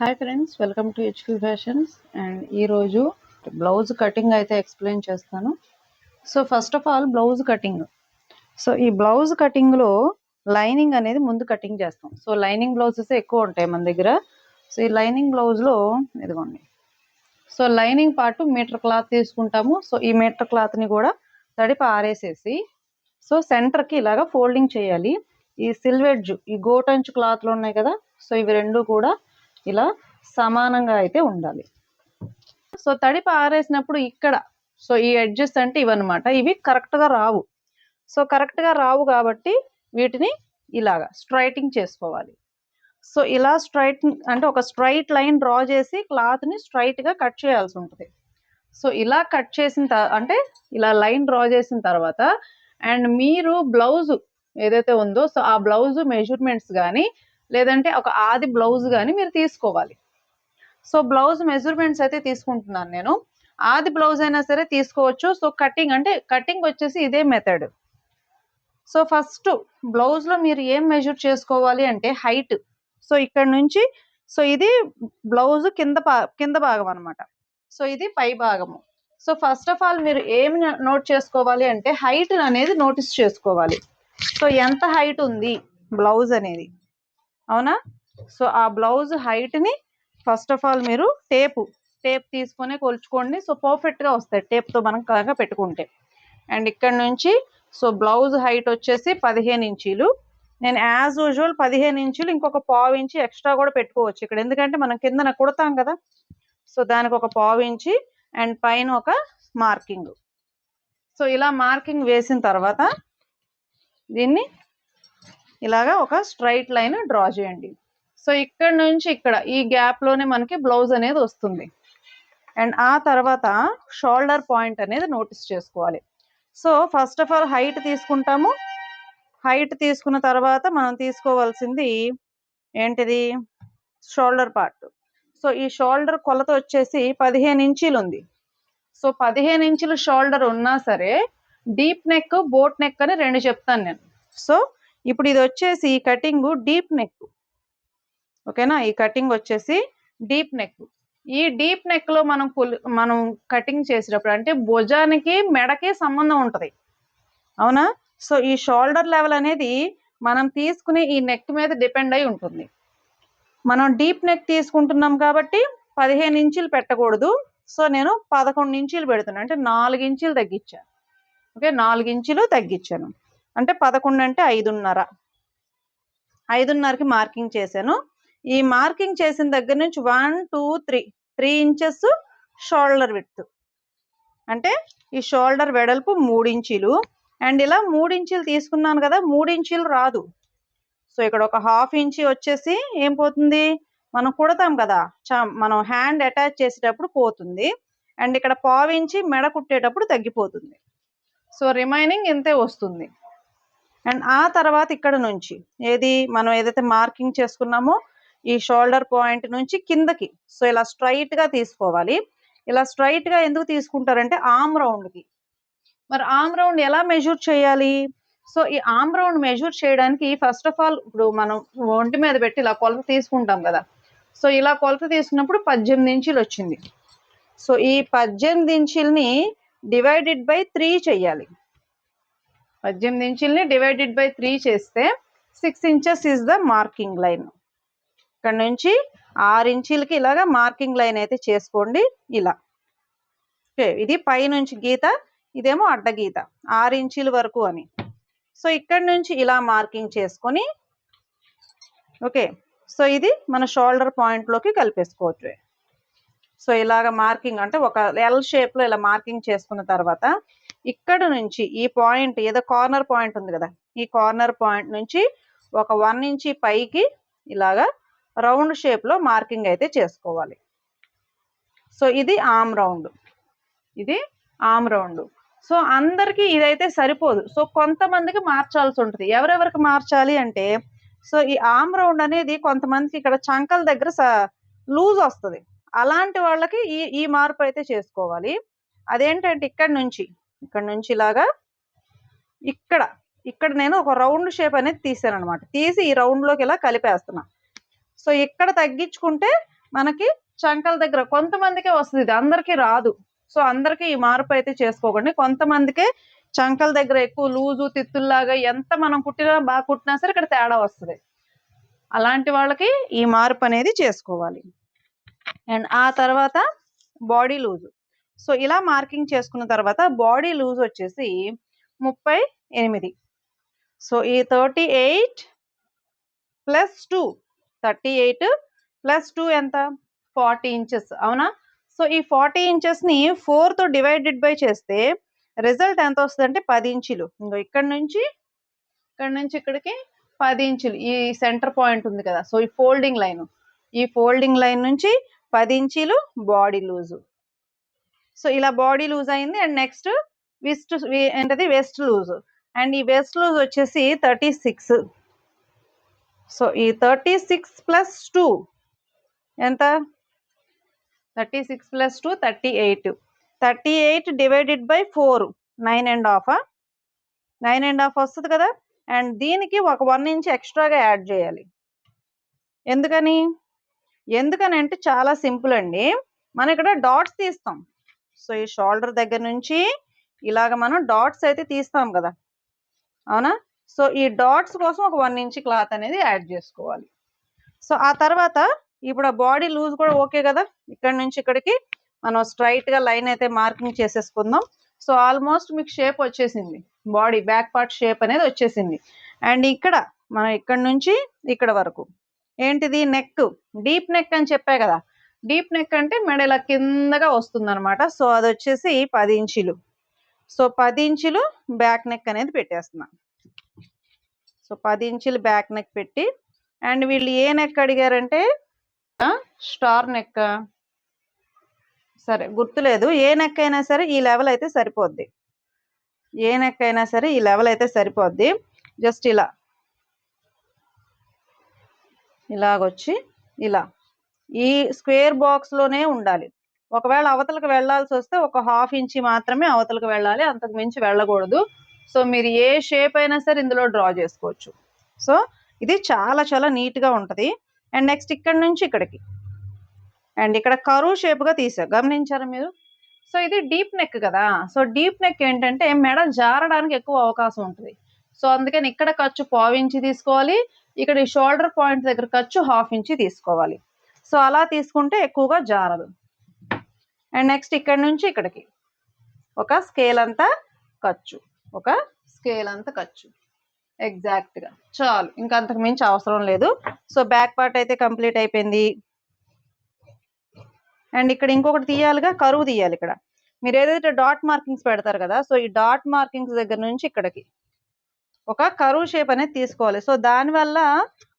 Hi friends, welcome to HQ fashions. And ఈరోజు blouse cutting అయితే explain చేస్తాను. So first of all blouse cutting. So ఈ blouse కటింగ్లో lining అనేది ముందు cutting చేస్తాం. సో లైనింగ్ బ్లౌజెస్ ఎక్కువ ఉంటాయి మన దగ్గర. సో ఈ లైనింగ్ బ్లౌజ్లో ఇదిగోండి. So lining part metre cloth తీసుకుంటాము. సో ఈ మీటర్ క్లాత్ని కూడా తడిపి ఆరేసేసి సో సెంటర్కి ఇలాగా ఫోల్డింగ్ చేయాలి. ఈ సిల్వెడ్జ్, ఈ గోటంచు క్లాత్లు ఉన్నాయి కదా, సో ఇవి రెండు కూడా ఇలా సమానంగా అయితే ఉండాలి. సో తడిపి ఆరేసినప్పుడు ఇక్కడ సో ఈ ఎడ్జెస్ అంటే ఇవన్నమాట, ఇవి కరెక్ట్గా రావు. సో కరెక్ట్గా రావు కాబట్టి వీటిని ఇలాగా స్ట్రైటింగ్ చేసుకోవాలి. సో ఇలా స్ట్రైట్ అంటే ఒక స్ట్రైట్ లైన్ డ్రా చేసి క్లాత్ని స్ట్రైట్గా కట్ చేయాల్సి ఉంటుంది. సో ఇలా కట్ చేసిన అంటే ఇలా లైన్ డ్రా చేసిన తర్వాత అండ్ మీరు బ్లౌజ్ ఏదైతే ఉందో సో ఆ బ్లౌజ్ మెజర్మెంట్స్ కానీ లేదంటే ఒక ఆది బ్లౌజ్ కానీ మీరు తీసుకోవాలి. సో బ్లౌజ్ మెజర్మెంట్స్ అయితే తీసుకుంటున్నాను నేను. ఆది బ్లౌజ్ అయినా సరే తీసుకోవచ్చు. సో కటింగ్ వచ్చేసి ఇదే మెథడ్. సో ఫస్ట్ బ్లౌజ్లో మీరు ఏం మెజర్ చేసుకోవాలి అంటే హైట్. సో ఇక్కడ నుంచి సో ఇది బ్లౌజ్ కింద భాగం అనమాట. సో ఇది పై భాగము. సో ఫస్ట్ ఆఫ్ ఆల్ మీరు ఏమి నోట్ చేసుకోవాలి అంటే హైట్ అనేది నోటీస్ చేసుకోవాలి. సో ఎంత హైట్ ఉంది బ్లౌజ్ అనేది, అవునా? సో ఆ బ్లౌజ్ హైట్ని ఫస్ట్ ఆఫ్ ఆల్ మీరు టేప్ తీసుకొని కొలుచుకోండి. సో పర్ఫెక్ట్గా వస్తాయి టేప్తో మనం కనుక పెట్టుకుంటే. అండ్ ఇక్కడ నుంచి సో బ్లౌజ్ హైట్ వచ్చేసి 15 ఇంచీలు. నేను యాజ్ యూజువల్ 15 ఇంచులు ఇంకొక పావు ఇంచి ఎక్స్ట్రా కూడా పెట్టుకోవచ్చు ఇక్కడ, ఎందుకంటే మనం కిందన కుడతాం కదా. సో దానికి ఒక పావు ఇంచి అండ్ పైన ఒక మార్కింగ్. సో ఇలా మార్కింగ్ వేసిన తర్వాత దీన్ని ఇలాగా ఒక స్ట్రైట్ లైన్ డ్రా చేయండి. సో ఇక్కడ నుంచి ఇక్కడ ఈ గ్యాప్లోనే మనకి బ్లౌజ్ అనేది వస్తుంది. అండ్ ఆ తర్వాత షోల్డర్ పాయింట్ అనేది నోటీస్ చేసుకోవాలి. So first of all height తీసుకుంటాము. హైట్ తీసుకున్న తర్వాత మనం తీసుకోవాల్సింది ఏంటిది? Shoulder part. సో ఈ షోల్డర్ కొలత వచ్చేసి 15 ఇంచీలు ఉంది. సో 15 ఇంచులు షోల్డర్ ఉన్నా సరే డీప్ నెక్, బోట్ నెక్ అని రెండు చెప్తాను నేను. సో ఇప్పుడు ఇది వచ్చేసి కటింగ్ డీప్ నెక్, ఓకేనా? ఈ కటింగ్ వచ్చేసి డీప్ నెక్. ఈ డీప్ నెక్ లో మనం కటింగ్ చేసేటప్పుడు అంటే భుజానికి మెడకి సంబంధం ఉంటుంది, అవునా? సో ఈ షోల్డర్ లెవెల్ అనేది మనం తీసుకునే ఈ నెక్ మీద డిపెండ్ అయి ఉంటుంది. మనం డీప్ నెక్ తీసుకుంటున్నాం కాబట్టి 15 ఇంచులు పెట్టకూడదు. సో నేను 11 ఇంచులు పెడుతున్నాను, అంటే 4 ఇంచులు తగ్గించాను. ఓకే, 4 ఇంచులు తగ్గించాను అంటే 11 అంటే 5.5. 5.5కి మార్కింగ్ చేశాను. ఈ మార్కింగ్ చేసిన దగ్గర నుంచి 1 2 3 ఇంచెస్ షోల్డర్ విడ్త్, అంటే ఈ షోల్డర్ వెడల్పు 3 ఇంచులు. అండ్ ఇలా 3 ఇంచులు తీసుకున్నాను కదా, 3 ఇంచులు రాదు. సో ఇక్కడ ఒక 1/2 ఇంచి వచ్చేసి ఏం పోతుంది, మనం కుడతాం కదా, మనం హ్యాండ్ అటాచ్ చేసేటప్పుడు పోతుంది. అండ్ ఇక్కడ 1/2 ఇంచి మెడ కుట్టేటప్పుడు తగ్గిపోతుంది. సో రిమైనింగ్ ఇంతే వస్తుంది. అండ్ ఆ తర్వాత ఇక్కడ నుంచి మనం ఏదైతే మార్కింగ్ చేసుకున్నామో ఈ షోల్డర్ పాయింట్ నుంచి కిందకి సో ఇలా స్ట్రైట్గా తీసుకోవాలి. ఇలా స్ట్రైట్గా ఎందుకు తీసుకుంటారంటే ఆర్మ్ రౌండ్కి. మరి ఆర్మ్ రౌండ్ ఎలా మెజర్ చేయాలి? సో ఈ ఆర్మ్ రౌండ్ మెజర్ చేయడానికి ఫస్ట్ ఆఫ్ ఆల్ ఇప్పుడు మనం ఒంటి మీద పెట్టి ఇలా కొలత తీసుకుంటాం కదా. సో ఇలా కొలత తీసుకున్నప్పుడు 18 ఇంచులు వచ్చింది. సో ఈ 18 ఇంచుల్ని డివైడెడ్ బై 3 చెయ్యాలి. 18 ఇంచుల్ని డివైడెడ్ బై 3 చేస్తే 6 inches is the marking line. ఇక్కడ నుంచి 6 ఇంచులకి ఇలాగా మార్కింగ్ లైన్ అయితే చేసుకోండి ఇలా. ఓకే, ఇది పైనుంచి గీత, ఇదేమో అడ్డగీత 6 ఇంచుల వరకు అని. సో ఇక్కడ నుంచి ఇలా మార్కింగ్ చేసుకొని ఓకే, సో ఇది మన షోల్డర్ పాయింట్లోకి కలిపేసుకోవచ్చు. సో ఇలాగ మార్కింగ్ అంటే ఒక ఎల్ షేప్లో ఇలా మార్కింగ్ చేసుకున్న తర్వాత ఇక్కడ నుంచి ఈ పాయింట్ ఏదో కార్నర్ పాయింట్ ఉంది కదా, ఈ కార్నర్ పాయింట్ నుంచి ఒక 1 ఇంచి పైకి ఇలాగా రౌండ్ షేప్లో మార్కింగ్ అయితే చేసుకోవాలి. సో ఇది ఆర్మ్ రౌండ్, ఇది ఆర్మ్ రౌండ్. సో అందరికీ ఇదైతే సరిపోదు. సో కొంతమందికి మార్చాల్సి ఉంటుంది. ఎవరెవరికి మార్చాలి అంటే సో ఈ ఆర్మ్ రౌండ్ అనేది కొంతమందికి ఇక్కడ చంకల దగ్గర లూజ్ వస్తుంది. అలాంటి వాళ్ళకి ఈ మార్పు అయితే చేసుకోవాలి. అదేంటంటే ఇక్కడ నుంచి ఇలాగా ఇక్కడ నేను ఒక రౌండ్ షేప్ అనేది తీసాను అనమాట. తీసి ఈ రౌండ్లోకి ఇలా కలిపేస్తున్నా. సో ఇక్కడ తగ్గించుకుంటే మనకి చంకల దగ్గర కొంతమందికే వస్తుంది, ఇది అందరికీ రాదు. సో అందరికీ ఈ మార్పు అయితే చేసుకోకండి. కొంతమందికే చంకల దగ్గర ఎక్కువ లూజు తిత్తుల్లాగా ఎంత మనం కుట్టినా బాగా కుట్టినా సరే ఇక్కడ తేడా వస్తుంది. అలాంటి వాళ్ళకి ఈ మార్పు అనేది చేసుకోవాలి. అండ్ ఆ తర్వాత బాడీ లూజు. సో ఇలా మార్కింగ్ చేసుకున్న తర్వాత బాడీ లూజ్ వచ్చేసి 38. సో ఈ 38 ప్లస్ 2, 38 ప్లస్ 2 ఎంత? 40 ఇంచెస్, అవునా? సో ఈ 40 ఇంచెస్ని 4తో డివైడెడ్ బై చేస్తే రిజల్ట్ ఎంత వస్తుంది అంటే 10 ఇంచులు. ఇంకో ఇక్కడ నుంచి ఇక్కడికి 10 ఇంచులు. ఈ సెంటర్ పాయింట్ ఉంది కదా, సో ఈ ఫోల్డింగ్ లైన్ నుంచి 10 ఇంచులు బాడీ లూజు. సో ఇలా బాడీ లూజ్ అయింది. And next waist loose. And ఈ వెస్ట్ లూజ్ వచ్చేసి 36. సో ఈ 36 ప్లస్ 2 ఎంత? 36 ప్లస్ 2 38. 38 divided by 4 9.5. 9.5 వస్తుంది కదా. అండ్ దీనికి ఒక 1 ఇంచ్ ఎక్స్ట్రాగా యాడ్ చేయాలి. ఎందుకని అంటే చాలా సింపుల్ అండి. మనం ఇక్కడ డాట్స్ తీస్తాం. సో ఈ షోల్డర్ దగ్గర నుంచి ఇలాగ మనం డాట్స్ అయితే తీస్తాం కదా, అవునా? సో ఈ డాట్స్ కోసం ఒక 1 ఇంచ్ క్లాత్ అనేది యాడ్ చేసుకోవాలి. సో ఆ తర్వాత ఇప్పుడు ఆ బాడీ లూజ్ కూడా ఓకే కదా. ఇక్కడ నుంచి ఇక్కడికి మనం స్ట్రైట్గా లైన్ అయితే మార్కింగ్ చేసేసుకుందాం. సో ఆల్మోస్ట్ మీకు షేప్ వచ్చేసింది, బాడీ బ్యాక్ పార్ట్ షేప్ అనేది వచ్చేసింది. అండ్ ఇక్కడ మనం ఇక్కడ నుంచి ఇక్కడ వరకు ఏంటిది? నెక్, డీప్ నెక్ అని చెప్పా కదా. డీప్ నెక్ అంటే మెడ ఇలా కిందగా వస్తుంది అనమాట. సో అది వచ్చేసి 10 ఇంచులు. సో 10 ఇంచులు బ్యాక్ నెక్ అనేది పెట్టేస్తున్నా. సో 10 ఇంచులు బ్యాక్ నెక్ పెట్టి, అండ్ వీళ్ళు ఏ నెక్ అడిగారంటే స్టార్ నెక్, సరే గుర్తులేదు. ఏ నెక్ అయినా సరే ఈ లెవెల్ అయితే సరిపోద్ది. ఏ నెక్ అయినా సరే ఈ లెవెల్ అయితే సరిపోద్ది. జస్ట్ ఇలాగొచ్చి ఇలా ఈ స్క్వేర్ బాక్స్లోనే ఉండాలి. ఒకవేళ అవతలకు వెళ్ళాల్సి వస్తే ఒక 1/2 ఇంచి మాత్రమే అవతలకు వెళ్ళాలి, అంతకు మించి వెళ్ళకూడదు. సో మీరు ఏ షేప్ అయినా సరే ఇందులో డ్రా చేసుకోవచ్చు. సో ఇది చాలా చాలా నీట్గా ఉంటుంది. అండ్ నెక్స్ట్ ఇక్కడ నుంచి ఇక్కడికి, అండ్ ఇక్కడ కరువు షేప్గా తీసారు, గమనించారా మీరు? సో ఇది డీప్ నెక్ కదా. సో డీప్ నెక్ ఏంటంటే మెడ జారడానికి ఎక్కువ అవకాశం ఉంటుంది. సో అందుకని ఇక్కడ ఖర్చు 1/4 ఇంచి తీసుకోవాలి, ఇక్కడ ఈ షోల్డర్ పాయింట్ దగ్గర ఖర్చు 1/2 ఇంచి తీసుకోవాలి. సో అలా తీసుకుంటే ఎక్కువగా జారదు. అండ్ నెక్స్ట్ ఇక్కడ నుంచి ఇక్కడికి ఒక స్కేల్ అంతా ఖర్చు, ఎగ్జాక్ట్గా చాలు, ఇంకా అంతకు మించి అవసరం లేదు. సో బ్యాక్ పార్ట్ అయితే కంప్లీట్ అయిపోయింది. అండ్ ఇక్కడ ఇంకొకటి తీయాలిగా, కరువు తీయాలి. ఇక్కడ మీరు ఏదైతే డాట్ మార్కింగ్స్ పెడతారు కదా, సో ఈ డాట్ మార్కింగ్స్ దగ్గర నుంచి ఇక్కడికి ఒక కరువు షేప్ అనేది తీసుకోవాలి. సో దానివల్ల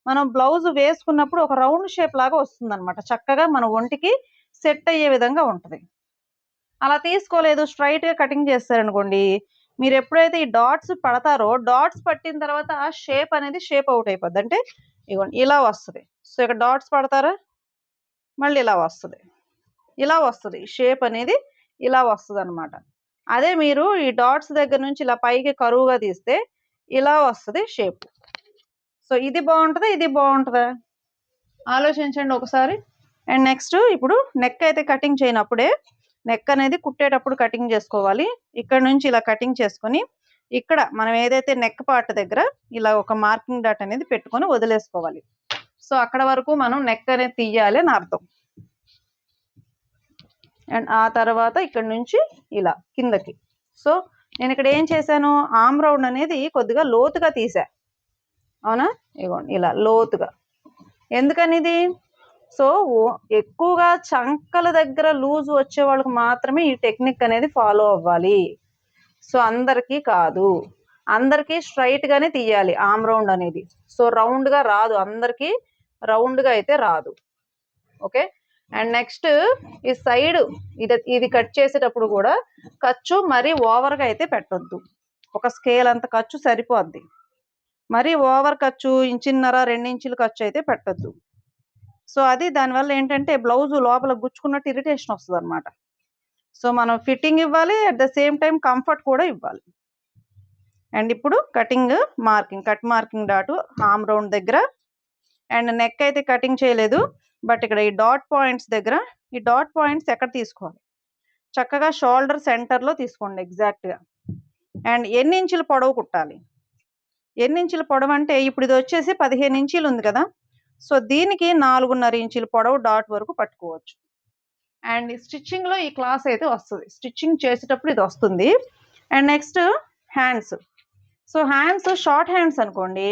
మనం బ్లౌజ్ వేసుకున్నప్పుడు ఒక రౌండ్ షేప్ లాగా వస్తుంది అనమాట, చక్కగా మన ఒంటికి సెట్ అయ్యే విధంగా ఉంటుంది. అలా తీసుకోలేదు, స్ట్రైట్గా కటింగ్ చేస్తారనుకోండి, మీరు ఎప్పుడైతే ఈ డాట్స్ పడతారో, డాట్స్ పట్టిన తర్వాత ఆ షేప్ అనేది షేప్ అవుట్ అయిపోద్ది. అంటే ఇగోండి ఇలా వస్తుంది. సో ఇక్కడ డాట్స్ పడతారా, మళ్ళీ ఇలా వస్తుంది షేప్ అనేది, ఇలా వస్తుంది అనమాట. అదే మీరు ఈ డాట్స్ దగ్గర నుంచి ఇలా పైకి కరువుగా తీస్తే ఇలా వస్తుంది షేప్. సో ఇది బాగుంటుందా, ఇది బాగుంటుందా? ఆలోచించండి ఒకసారి. అండ్ నెక్స్ట్ ఇప్పుడు నెక్ అయితే కటింగ్ చేయనప్పుడే, నెక్ అనేది కుట్టేటప్పుడు కటింగ్ చేసుకోవాలి. ఇక్కడ నుంచి ఇలా కటింగ్ చేసుకొని, ఇక్కడ మనం ఏదైతే నెక్ పార్ట్ దగ్గర ఇలా ఒక మార్కింగ్ డాట్ అనేది పెట్టుకొని వదిలేసుకోవాలి. సో అక్కడ వరకు మనం నెక్ అనేది తీయాలి అని అర్థం. అండ్ ఆ తర్వాత ఇక్కడ నుంచి ఇలా కిందకి. సో నేను ఇక్కడ ఏం చేశాను, ఆమ్ రౌండ్ అనేది కొద్దిగా లోతుగా తీసా, అవునా? ఇగోండి ఇలా లోతుగా. ఎందుకని ఇది? సో ఎక్కువగా చంకల దగ్గర లూజ్ వచ్చే వాళ్ళకి మాత్రమే ఈ టెక్నిక్ అనేది ఫాలో అవ్వాలి. సో అందరికీ కాదు, అందరికీ స్ట్రైట్గానే తీయాలి ఆమ్ రౌండ్ అనేది. సో రౌండ్గా రాదు, అందరికీ రౌండ్గా అయితే రాదు. ఓకే. అండ్ నెక్స్ట్ ఈ సైడ్ ఇది కట్ చేసేటప్పుడు కూడా ఖర్చు మరీ ఓవర్గా అయితే పెట్టొద్దు. ఒక స్కేల్ అంత ఖర్చు సరిపోద్ది. మరీ ఓవర్ ఖర్చు 1.5-2 ఇంచులు ఖర్చు అయితే పెట్టొద్దు. సో అది దానివల్ల ఏంటంటే బ్లౌజ్ లోపల గుచ్చుకున్నట్టు ఇరిటేషన్ వస్తుంది అనమాట. సో మనం ఫిట్టింగ్ ఇవ్వాలి, at the same time comfort కూడా ఇవ్వాలి. అండ్ ఇప్పుడు cut marking dot arm round దగ్గర. అండ్ నెక్ అయితే కటింగ్ చేయలేదు, బట్ ఇక్కడ ఈ డాట్ పాయింట్స్ దగ్గర ఈ డాట్ పాయింట్స్ ఎక్కడ తీసుకోవాలి, చక్కగా షోల్డర్ సెంటర్లో తీసుకోండి ఎగ్జాక్ట్గా. అండ్ ఎన్ని ఇంచులు పొడవు కుట్టాలి, ఎన్ని ఇంచులు పొడవు అంటే ఇప్పుడు ఇది వచ్చేసి 15 ఇంచీలు ఉంది కదా, సో దీనికి 4.5 ఇంచుల పొడవు డాట్ వరకు పట్టుకోవచ్చు. అండ్ స్టిచ్చింగ్లో ఈ క్లాస్ అయితే వస్తుంది, స్టిచ్చింగ్ చేసేటప్పుడు ఇది వస్తుంది. And next hands. So hands short hands అనుకోండి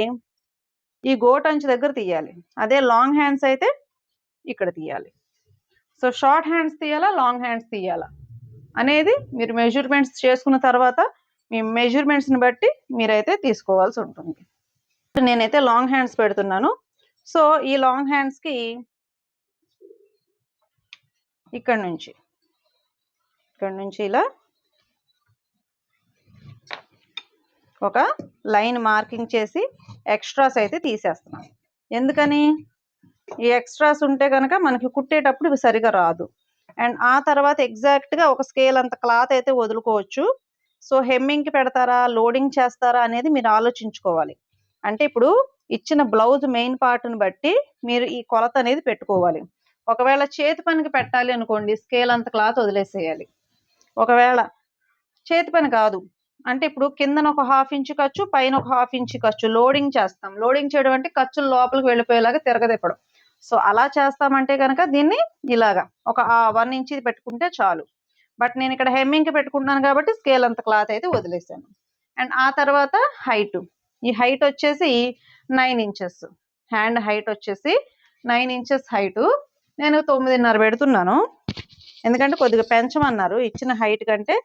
ఈ గోట్ అంచు దగ్గర తీయాలి, అదే లాంగ్ హ్యాండ్స్ అయితే ఇక్కడ తీయాలి. సో షార్ట్ హ్యాండ్స్ తీయాలా లాంగ్ హ్యాండ్స్ తీయాలా అనేది మీరు మెజర్మెంట్స్ చేసుకున్న తర్వాత మీ మెజర్మెంట్స్ని బట్టి మీరైతే తీసుకోవాల్సి ఉంటుంది. నేనైతే లాంగ్ హ్యాండ్స్ పెడుతున్నాను. సో ఈ లాంగ్ హ్యాండ్స్కి ఇక్కడ నుంచి ఇలా ఒక లైన్ మార్కింగ్ చేసి ఎక్స్ట్రాస్ అయితే తీసేస్తున్నాను. ఎందుకని, ఈ ఎక్స్ట్రాస్ ఉంటే కనుక మనకి కుట్టేటప్పుడు ఇవి సరిగా రాదు. అండ్ ఆ తర్వాత ఎగ్జాక్ట్గా ఒక స్కేల్ అంత క్లాత్ అయితే వదులుకోవచ్చు. సో హెమ్మింగ్కి పెడతారా లోడింగ్ చేస్తారా అనేది మీరు ఆలోచించుకోవాలి. అంటే ఇప్పుడు ఇచ్చిన బ్లౌజ్ మెయిన్ పార్ట్ని బట్టి మీరు ఈ కొలత అనేది పెట్టుకోవాలి. ఒకవేళ చేతి పనికి పెట్టాలి అనుకోండి స్కేల్ అంత క్లాత్ వదిలేసేయాలి. ఒకవేళ చేతి పని కాదు అంటే ఇప్పుడు కిందన ఒక 1/2 ఇంచు ఖర్చు పైన ఒక 1/2 ఇంచు ఖర్చు లోడింగ్ చేస్తాం. లోడింగ్ చేయడం అంటే ఖర్చులు లోపలికి వెళ్ళిపోయేలాగా తిరగదిప్పడం. సో అలా చేస్తామంటే కనుక దీన్ని ఇలాగా ఒక 1 ఇంచ్ పెట్టుకుంటే చాలు. బట్ నేను ఇక్కడ హెమ్మింగ్కి పెట్టుకుంటున్నాను కాబట్టి స్కేల్ అంత క్లాత్ అయితే వదిలేసాను. అండ్ ఆ తర్వాత హైట్, ఈ హైట్ వచ్చేసి 9 ఇంచెస్. హ్యాండ్ హైట్ వచ్చేసి 9 ఇంచెస్ హైటు. నేను 9.5 పెడుతున్నాను, ఎందుకంటే కొద్దిగా పెంచమన్నారు, ఇచ్చిన హైట్ కంటే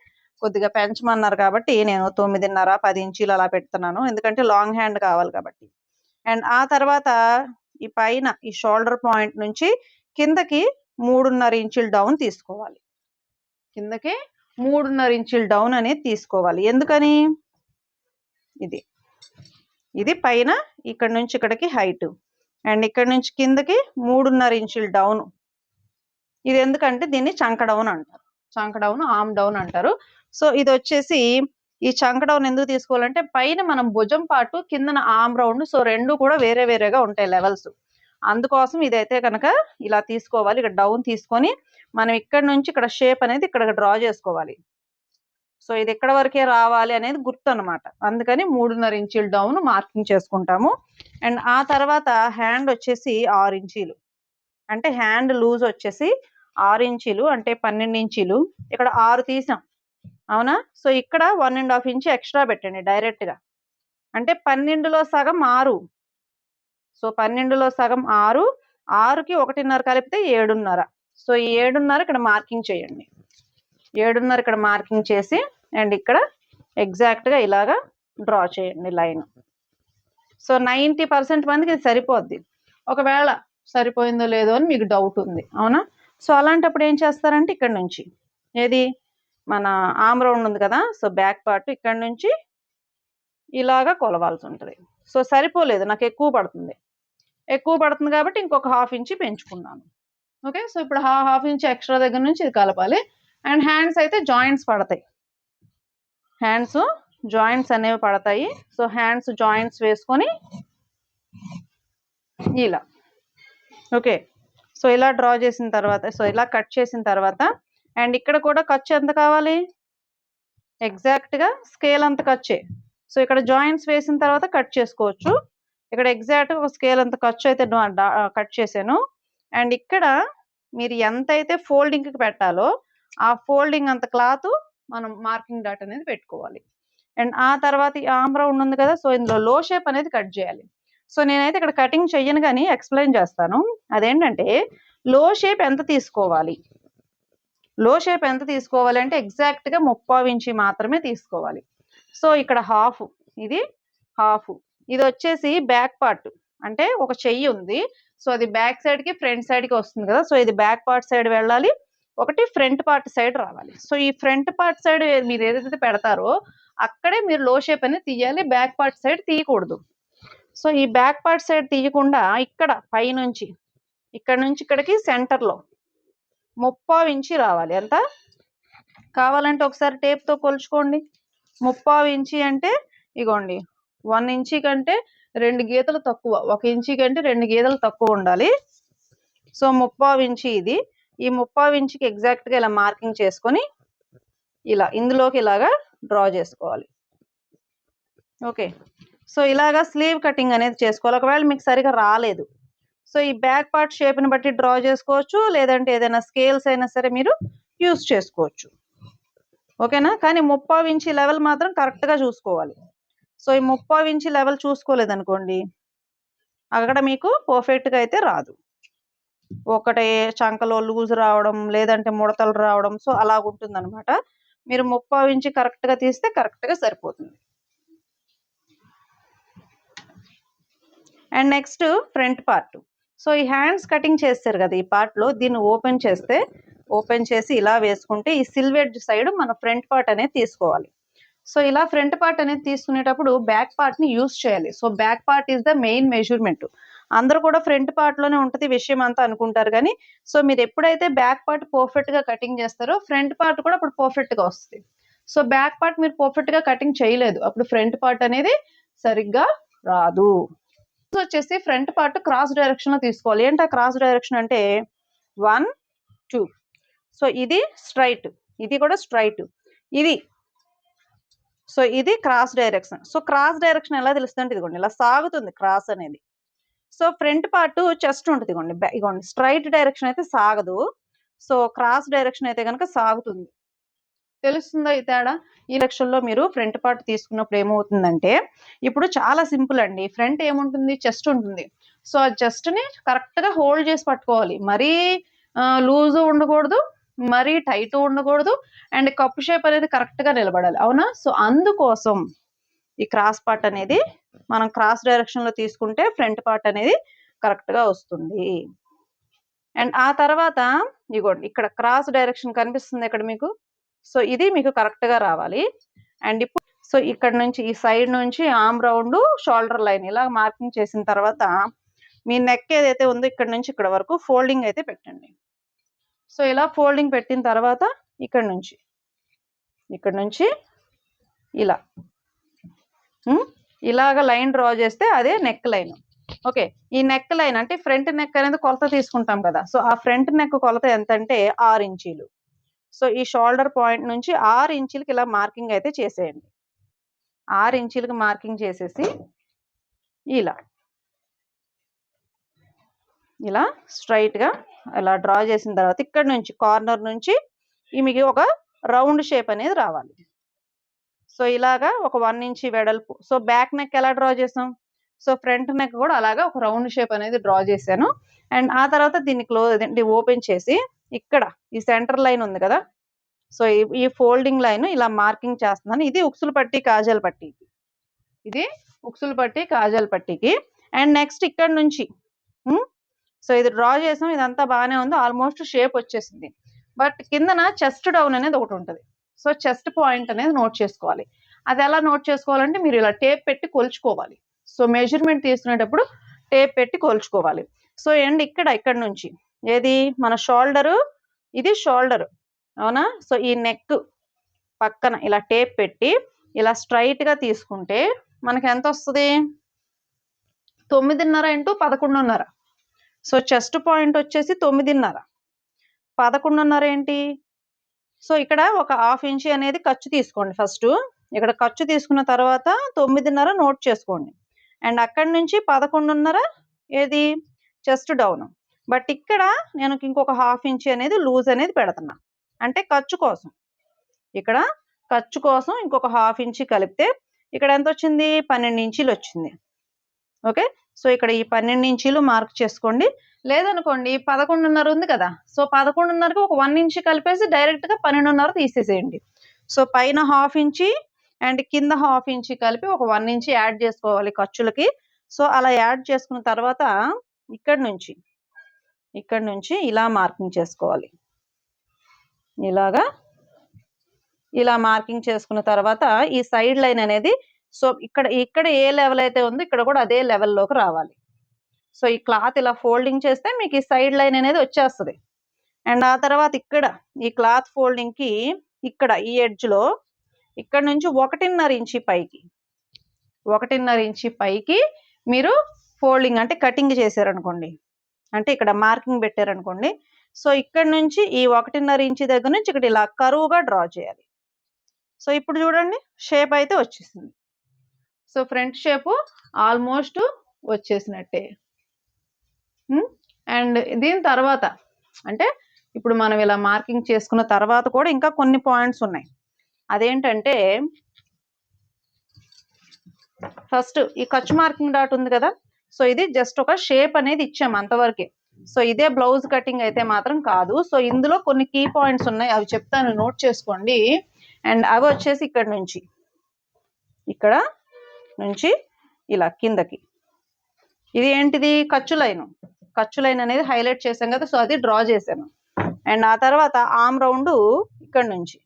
కొద్దిగా పెంచమన్నారు కాబట్టి నేను 9.5 10 ఇంచీలు అలా పెడుతున్నాను, ఎందుకంటే లాంగ్ హ్యాండ్ కావాలి కాబట్టి. అండ్ ఆ తర్వాత ఈ పైన ఈ షోల్డర్ పాయింట్ నుంచి కిందకి 3.5 ఇంచులు డౌన్ తీసుకోవాలి. కిందకి 3.5 ఇంచులు డౌన్ అనేది తీసుకోవాలి. ఎందుకని, ఇది పైన ఇక్కడ నుంచి ఇక్కడికి హైట్ అండ్ ఇక్కడ నుంచి కిందకి 3.5 ఇంచులు డౌన్. ఇది ఎందుకంటే దీన్ని చంక డౌన్ అంటారు, చంక డౌన్ ఆర్మ్ డౌన్ అంటారు. సో ఇది వచ్చేసి ఈ చంక డౌన్ ఎందుకు తీసుకోవాలంటే పైన మనం భుజం పాటు కిందన ఆర్మ్ రౌండ్, సో రెండు కూడా వేరే వేరేగా ఉంటాయి లెవెల్స్. అందుకోసం ఇదైతే కనుక ఇలా తీసుకోవాలి. ఇక్కడ డౌన్ తీసుకొని మనం ఇక్కడ నుంచి ఇక్కడ షేప్ అనేది ఇక్కడ డ్రా చేసుకోవాలి. సో ఇది ఎక్కడ వరకే రావాలి అనేది గుర్తు అనమాట, అందుకని 3.5 ఇంచులు డౌన్ మార్కింగ్ చేసుకుంటాము. అండ్ ఆ తర్వాత హ్యాండ్ వచ్చేసి 6 ఇంచీలు, అంటే హ్యాండ్ లూజ్ వచ్చేసి 6 ఇంచీలు అంటే 12 ఇంచీలు. ఇక్కడ 6 తీసాం అవునా, సో ఇక్కడ 1.5 ఇంచ్ ఎక్స్ట్రా పెట్టండి డైరెక్ట్గా, అంటే 12లో సగం 6. సో 12లో సగం 6, 6కి 1.5 కలిపితే 7.5. సో ఈ 7.5 ఇక్కడ మార్కింగ్ చేయండి, 7.5 ఇక్కడ మార్కింగ్ చేసి అండ్ ఇక్కడ ఎగ్జాక్ట్గా ఇలాగా డ్రా చేయండి లైన్. సో 90% మందికి ఇది సరిపోద్ది. ఒకవేళ సరిపోయిందో లేదో అని మీకు డౌట్ ఉంది అవునా, సో అలాంటప్పుడు ఏం చేస్తారంటే ఇక్కడ నుంచి ఏది మన ఆర్మ్ రౌండ్ ఉంది కదా, సో బ్యాక్ పార్ట్ ఇక్కడ నుంచి ఇలాగా కొలవాల్సి ఉంటుంది. సో సరిపోలేదు, నాకు ఎక్కువ పడుతుంది కాబట్టి ఇంకొక 1/2 ఇంచ్ పెంచుకున్నాను. ఓకే, సో ఇప్పుడు 1/2 ఇంచ్ ఎక్స్ట్రా దగ్గర నుంచి ఇది కలపాలి. అండ్ హ్యాండ్స్ అయితే జాయింట్స్ పడతాయి, హ్యాండ్స్ జాయింట్స్ అనేవి పడతాయి. సో హ్యాండ్స్ జాయింట్స్ వేసుకొని ఇలా ఓకే, సో ఇలా డ్రా చేసిన తర్వాత సో ఇలా కట్ చేసిన తర్వాత అండ్ ఇక్కడ కూడా ఖర్చు ఎంత కావాలి, ఎగ్జాక్ట్గా స్కేల్ అంత ఖర్చే. సో ఇక్కడ జాయింట్స్ వేసిన తర్వాత కట్ చేసుకోవచ్చు. ఇక్కడ ఎగ్జాక్ట్గా ఒక స్కేల్ అంత ఖర్చు అయితే కట్ చేశాను. అండ్ ఇక్కడ మీరు ఎంత అయితే ఫోల్డింగ్కి పెట్టాలో ఆ ఫోల్డింగ్ అంత క్లాత్ మనం మార్కింగ్ డాట్ అనేది పెట్టుకోవాలి. అండ్ ఆ తర్వాత ఈ ఆర్మ్ రౌండ్ ఉంది కదా, సో ఇందులో లో షేప్ అనేది కట్ చేయాలి. సో నేనైతే ఇక్కడ కటింగ్ చెయ్యను కానీ ఎక్స్ప్లెయిన్ చేస్తాను. అదేంటంటే లో షేప్ ఎంత తీసుకోవాలి, లో షేప్ ఎంత తీసుకోవాలి అంటే ఎగ్జాక్ట్గా 3/4 ఇంచ్ మాత్రమే తీసుకోవాలి. సో ఇక్కడ హాఫ్, ఇది హాఫ్, ఇది వచ్చేసి బ్యాక్ పార్ట్, అంటే ఒక చెయ్యి ఉంది, సో అది బ్యాక్ సైడ్కి ఫ్రంట్ సైడ్కి వస్తుంది కదా, సో ఇది బ్యాక్ పార్ట్ సైడ్ వెళ్ళాలి, ఒకటి ఫ్రంట్ పార్ట్ సైడ్ రావాలి. సో ఈ ఫ్రంట్ పార్ట్ సైడ్ మీరు ఏదైతే పెడతారో అక్కడే మీరు లో షేప్ అనేది తీయాలి, బ్యాక్ పార్ట్ సైడ్ తీయకూడదు. సో ఈ బ్యాక్ పార్ట్ సైడ్ తీయకుండా ఇక్కడ పైనుంచి ఇక్కడ నుంచి ఇక్కడికి సెంటర్లో 3/4 ఇంచ్ రావాలి. ఎంత కావాలంటే ఒకసారి టేప్తో కొలుచుకోండి. 3/4 ఇంచ్ అంటే ఇగోండి 1 ఇంచ్ కంటే 2 గీతలు తక్కువ, 1 ఇంచ్ కంటే 2 గీతలు తక్కువ ఉండాలి. సో 3/4 ఇంచు ఇది. ఈ 3/4 ఇంచుకి ఎగ్జాక్ట్గా ఇలా మార్కింగ్ చేసుకొని ఇలా ఇందులోకి ఇలాగా డ్రా చేసుకోవాలి. ఓకే, సో ఇలాగా స్లీవ్ కటింగ్ అనేది చేసుకోవాలి. ఒకవేళ మీకు సరిగా రాలేదు, సో ఈ బ్యాక్ పార్ట్ షేప్ని బట్టి డ్రా చేసుకోవచ్చు, లేదంటే ఏదైనా స్కేల్స్ అయినా సరే మీరు యూస్ చేసుకోవచ్చు. ఓకేనా, కానీ 3/4 ఇంచు లెవెల్ మాత్రం కరెక్ట్గా చూసుకోవాలి. సో ఈ 3/4 ఇంచు లెవెల్ చూసుకోలేదనుకోండి, అక్కడ మీకు పర్ఫెక్ట్గా అయితే రాదు. ఒకటే చంకలో లూజ్ రావడం, లేదంటే ముడతలు రావడం, సో అలాగుంటుంది అనమాట. మీరు 3/4 ఇంచు కరెక్ట్గా తీస్తే కరెక్ట్గా సరిపోతుంది. And next front part. So ఈ హ్యాండ్స్ కటింగ్ చేస్తారు కదా, ఈ పార్ట్లో దీన్ని ఓపెన్ చేసి ఇలా వేసుకుంటే ఈ సిల్వెడ్జ్ సైడ్ మన ఫ్రంట్ పార్ట్ అనేది తీసుకోవాలి. సో ఇలా ఫ్రంట్ పార్ట్ అనేది తీసుకునేటప్పుడు బ్యాక్ పార్ట్ని యూస్ చేయాలి. So back part is the main measurement. అందరూ కూడా ఫ్రంట్ పార్ట్లోనే ఉంటుంది విషయం అంతా అనుకుంటారు, కానీ సో మీరు ఎప్పుడైతే బ్యాక్ పార్ట్ పర్ఫెక్ట్గా కటింగ్ చేస్తారో ఫ్రంట్ పార్ట్ కూడా అప్పుడు పర్ఫెక్ట్గా వస్తుంది. సో బ్యాక్ పార్ట్ మీరు పర్ఫెక్ట్గా కటింగ్ చేయలేదు, అప్పుడు ఫ్రంట్ పార్ట్ అనేది సరిగ్గా రాదు. వచ్చేసి ఫ్రంట్ పార్ట్ క్రాస్ డైరెక్షన్ లో తీసుకోవాలి. ఏంటి క్రాస్ డైరెక్షన్ అంటే 1 2. సో ఇది స్ట్రైట్, ఇది కూడా స్ట్రైట్, ఇది సో ఇది cross direction. So cross direction ఎలా తెలుస్తుంది, ఇదిగోండి ఇలా సాగుతుంది క్రాస్ అనేది. సో ఫ్రంట్ పార్ట్ చెస్ట్ ఉంటుంది, ఇగోండి స్ట్రైట్ డైరెక్షన్ అయితే సాగదు, సో క్రాస్ డైరెక్షన్ అయితే కనుక సాగుతుంది. తెలుస్తుందా ఈ తేడా? ఈ లెక్షన్లో మీరు ఫ్రంట్ పార్ట్ తీసుకున్నప్పుడు ఏమవుతుందంటే, ఇప్పుడు చాలా సింపుల్ అండి. ఫ్రంట్ ఏముంటుంది, చెస్ట్ ఉంటుంది. సో ఆ చెస్ట్ని కరెక్ట్గా హోల్డ్ చేసి పట్టుకోవాలి. మరీ లూజు ఉండకూడదు, మరీ టైట్ ఉండకూడదు, అండ్ కప్ షేప్ అనేది కరెక్ట్గా నిలబడాలి, అవునా? సో అందుకోసం ఈ క్రాస్ పార్ట్ అనేది మనం క్రాస్ డైరెక్షన్లో తీసుకుంటే ఫ్రంట్ పార్ట్ అనేది కరెక్ట్గా వస్తుంది. అండ్ ఆ తర్వాత ఇగోండి ఇక్కడ క్రాస్ డైరెక్షన్ కనిపిస్తుంది ఇక్కడ మీకు. సో ఇది మీకు కరెక్ట్గా రావాలి. అండ్ ఇప్పుడు సో ఇక్కడ నుంచి ఈ సైడ్ నుంచి ఆర్మ్ రౌండ్ షోల్డర్ లైన్ ఇలా మార్కింగ్ చేసిన తర్వాత మీ నెక్ ఏదైతే ఉందో ఇక్కడ నుంచి ఇక్కడ వరకు ఫోల్డింగ్ అయితే పెట్టండి. సో ఇలా ఫోల్డింగ్ పెట్టిన తర్వాత ఇక్కడ నుంచి ఇలా ఇలాగ లైన్ డ్రా చేస్తే అదే నెక్ లైన్. ఓకే, ఈ నెక్ లైన్ అంటే ఫ్రంట్ నెక్ అనేది కొలత తీసుకుంటాం కదా, సో ఆ ఫ్రంట్ నెక్ కొలత ఎంత అంటే 6 ఇంచీలు. సో ఈ షోల్డర్ పాయింట్ నుంచి 6 ఇంచీలకి ఇలా మార్కింగ్ అయితే చేసేయండి. 6 ఇంచీలకి మార్కింగ్ చేసేసి ఇలా స్ట్రైట్గా ఇలా డ్రా చేసిన తర్వాత ఇక్కడ నుంచి కార్నర్ నుంచి మీకు ఒక రౌండ్ షేప్ అనేది రావాలి. సో ఇలాగా ఒక 1 ఇంచ్ వెడల్పు. సో బ్యాక్ నెక్ ఎలా డ్రా చేసాం, సో ఫ్రంట్ నెక్ కూడా అలాగా ఒక రౌండ్ షేప్ అనేది డ్రా చేశాను. అండ్ ఆ తర్వాత దీన్ని ఓపెన్ చేసి ఇక్కడ ఈ సెంటర్ లైన్ ఉంది కదా, సో ఈ ఫోల్డింగ్ లైన్ ఇలా మార్కింగ్ చేస్తున్నాను. ఇది ఉక్సులు పట్టి కాజల్ పట్టీకి. అండ్ నెక్స్ట్ ఇక్కడ నుంచి సో ఇది డ్రా చేసాం, ఇదంతా బాగానే ఉంది, ఆల్మోస్ట్ షేప్ వచ్చేసింది. బట్ కిందన చెస్ట్ డౌన్ అనేది ఒకటి ఉంటుంది. సో చెస్ట్ పాయింట్ అనేది నోట్ చేసుకోవాలి. అది ఎలా నోట్ చేసుకోవాలంటే మీరు ఇలా టేప్ పెట్టి కొలుచుకోవాలి. సో మెజర్మెంట్ తీసుకునేటప్పుడు టేప్ పెట్టి కొలుచుకోవాలి. సో అండ్ ఇక్కడ నుంచి ఏది మన షోల్డరు, ఇది షోల్డర్, అవునా? సో ఈ నెక్ పక్కన ఇలా టేప్ పెట్టి ఇలా స్ట్రైట్గా తీసుకుంటే మనకి ఎంత వస్తుంది, 9.5 ఇంటూ 11.5. సో చెస్ట్ పాయింట్ వచ్చేసి 9.5, 11.5 ఏంటి, సో ఇక్కడ ఒక 1/2 ఇంచ్ అనేది ఖర్చు తీసుకోండి. ఫస్ట్ ఇక్కడ ఖర్చు తీసుకున్న తర్వాత 9.5 నోట్ చేసుకోండి. అండ్ అక్కడి నుంచి 11.5 ఏది చెస్ట్ డౌన్. బట్ ఇక్కడ నేను ఇంకొక 1/2 ఇంచ్ అనేది లూజ్ అనేది పెడుతున్నా, అంటే ఖర్చు కోసం. ఇక్కడ ఖర్చు కోసం ఇంకొక 1/2 ఇంచ్ కలిపితే ఇక్కడ ఎంత వచ్చింది, 12 ఇంచీలు వచ్చింది. ఓకే, సో ఇక్కడ ఈ 12 ఇంచీలు మార్క్ చేసుకోండి. లేదనుకోండి 11.5 ఉంది కదా, సో 11.5కి ఒక 1 ఇంచ్ కలిపేసి డైరెక్ట్గా 12.5 తీసేసేయండి. సో పైన 1/2 ఇంచ్ అండ్ కింద 1/2 ఇంచ్ కలిపి ఒక 1 ఇంచ్ యాడ్ చేసుకోవాలి ఖర్చులకి. సో అలా యాడ్ చేసుకున్న తర్వాత ఇక్కడ నుంచి ఇలా మార్కింగ్ చేసుకోవాలి. ఇలా మార్కింగ్ చేసుకున్న తర్వాత ఈ సైడ్ లైన్ అనేది సో ఇక్కడ ఏ లెవెల్ అయితే ఉందో ఇక్కడ కూడా అదే లెవెల్లోకి రావాలి. సో ఈ క్లాత్ ఇలా ఫోల్డింగ్ చేస్తే మీకు ఈ సైడ్ లైన్ అనేది వచ్చేస్తుంది. అండ్ ఆ తర్వాత ఇక్కడ ఈ క్లాత్ ఫోల్డింగ్కి ఇక్కడ ఈ ఎడ్జ్లో ఇక్కడ నుంచి 1.5 ఇంచ్ పైకి మీరు ఫోల్డింగ్ అంటే కటింగ్ చేశారనుకోండి, అంటే ఇక్కడ మార్కింగ్ పెట్టారనుకోండి. సో ఇక్కడ నుంచి ఈ 1.5 ఇంచ్ దగ్గర నుంచి ఇక్కడ ఇలా కరువుగా డ్రా చేయాలి. సో ఇప్పుడు చూడండి షేప్ అయితే వచ్చేసింది. సో ఫ్రంట్ షేపు ఆల్మోస్ట్ వచ్చేసినట్టే. అండ్ దీని తర్వాత అంటే ఇప్పుడు మనం ఇలా మార్కింగ్ చేసుకున్న తర్వాత కూడా ఇంకా కొన్ని పాయింట్స్ ఉన్నాయి. అదేంటంటే ఫస్ట్ ఈ ఖర్చు మార్కింగ్ డాట్ ఉంది కదా, సో ఇది జస్ట్ ఒక షేప్ అనేది ఇచ్చాము అంతవరకే. సో ఇదే బ్లౌజ్ కటింగ్ అయితే మాత్రం కాదు. సో ఇందులో కొన్ని కీ పాయింట్స్ ఉన్నాయి, అవి చెప్తాను, నోట్ చేసుకోండి. అండ్ అవి వచ్చేసి ఇక్కడ నుంచి ఇలా కిందకి, ఇది ఏంటిది ఖర్చు లైన్ అనేది హైలైట్ చేసాం కదా, సో అది డ్రా చేశాను. అండ్ ఆ తర్వాత ఆమ్ రౌండ్ ఇక్కడ నుంచి